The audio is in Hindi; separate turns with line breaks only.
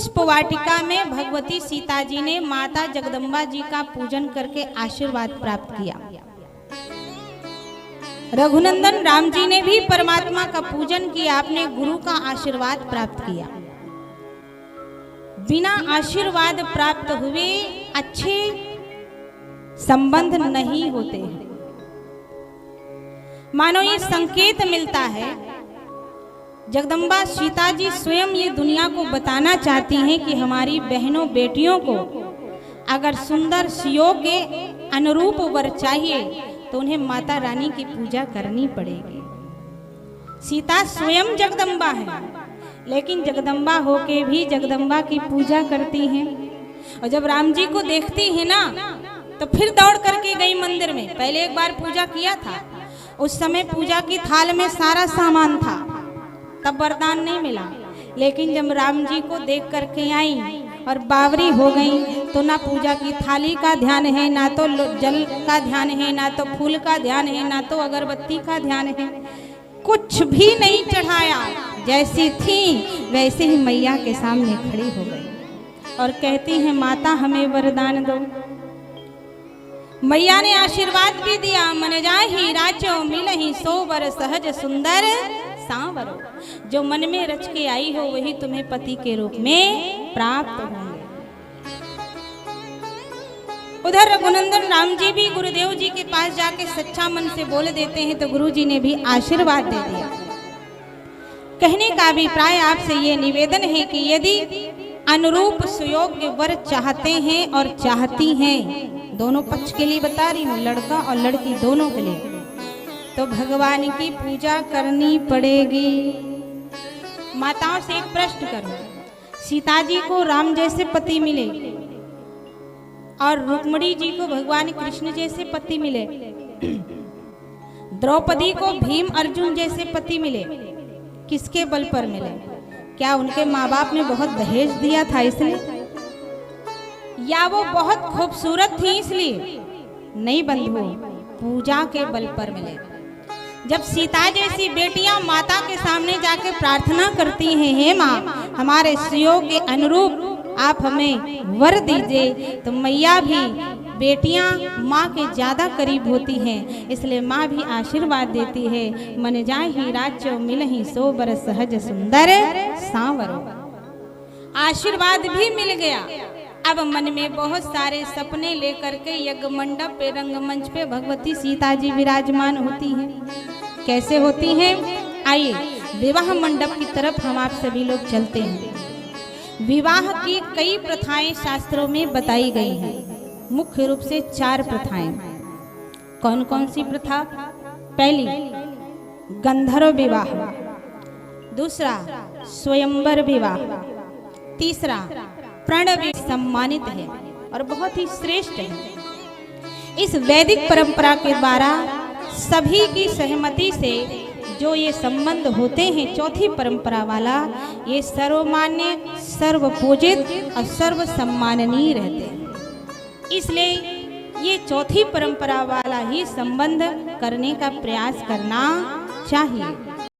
पुष्प वाटिका में भगवती सीता जी ने माता जगदम्बा जी का पूजन करके आशीर्वाद प्राप्त किया। रघुनंदन राम जी ने भी परमात्मा का पूजन किया, अपने गुरु का आशीर्वाद प्राप्त किया। बिना आशीर्वाद प्राप्त हुए अच्छे संबंध नहीं होते हैं। मानो ये संकेत मिलता है, जगदम्बा सीता जी स्वयं ये दुनिया को बताना चाहती हैं कि हमारी बहनों बेटियों को अगर सुंदर सियों के अनुरूप वर चाहिए तो उन्हें माता रानी की पूजा करनी पड़ेगी। सीता स्वयं जगदम्बा है, लेकिन जगदम्बा होके भी जगदम्बा की पूजा करती हैं। और जब राम जी को देखती है ना, तो फिर दौड़ करके गई मंदिर में। पहले एक बार पूजा किया था, उस समय पूजा की थाल में सारा सामान था, तब वरदान नहीं मिला। लेकिन जब राम जी को देख करके आई और बावरी हो गई, तो ना पूजा की थाली का ध्यान है, ना तो जल का ध्यान है, ना तो फूल का ध्यान है, ना तो अगरबत्ती का ध्यान है, कुछ भी नहीं चढ़ाया। जैसी थी वैसे ही मैया के सामने खड़ी हो गई और कहती है, माता हमें वरदान दो। मैया ने आशीर्वाद भी दिया, मन जाहि राचो मिलहि सोबर सहज सुंदर सांवरो। जो मन में रच के आई हो वही तुम्हें पति के रूप में प्राप्त होंगे। उधर रघुनंदन राम जी भी गुरुदेव जी के पास जाके सच्चा मन से बोल देते हैं, तो गुरु जी ने भी आशीर्वाद दे दिया। कहने का अभिप्राय आपसे ये निवेदन है कि यदि अनुरूप सुयोग्य वर चाहते हैं और चाहती हैं, दोनों पक्ष के लिए बता रही हूँ, लड़का और लड़की दोनों के लिए, तो भगवान की पूजा करनी पड़ेगी। माताओं से एक प्रश्न करूं, सीता जी को राम जैसे पति मिले और रुक्मिणी जी को भगवान कृष्ण जैसे पति मिले, द्रौपदी को भीम अर्जुन जैसे पति मिले, किसके बल पर मिले? क्या उनके माँ बाप ने बहुत दहेज दिया था इसलिए, या वो बहुत खूबसूरत थी इसलिए? नहीं बंधु, पूजा के बल पर मिले। जब सीता जैसी बेटियां माता के सामने जाके प्रार्थना करती हैं, हे माँ हमारे सुयोग के अनुरूप आप हमें वर दीजिए, तो मैया भी बेटियां माँ के ज्यादा करीब होती हैं, इसलिए माँ भी आशीर्वाद देती है, मन जाहि राचो मिलहि सोबर सहज सुंदर सांवरो। आशीर्वाद भी मिल गया। अब मन में बहुत सारे सपने लेकर के यज्ञ मंडप पे, रंगमंच पे भगवती सीता जी विराजमान होती हैं। कैसे होती हैं? आइए विवाह मंडप की तरफ हम आप सभी लोग चलते हैं। विवाह की कई प्रथाएं शास्त्रों में बताई गई हैं, मुख्य रूप से 4 प्रथाएं। कौन कौन सी प्रथा? पहली गंधर्व विवाह, दूसरा स्वयंवर विवाह, तीसरा प्रणव सम्मानित है और बहुत ही श्रेष्ठ है। इस वैदिक परंपरा के द्वारा सभी की सहमति से जो ये संबंध होते हैं, चौथी परंपरा वाला, ये सर्वमान्य, सर्वपूजित और सर्व सम्माननीय रहते हैं। इसलिए ये चौथी परंपरा वाला ही संबंध करने का प्रयास करना चाहिए।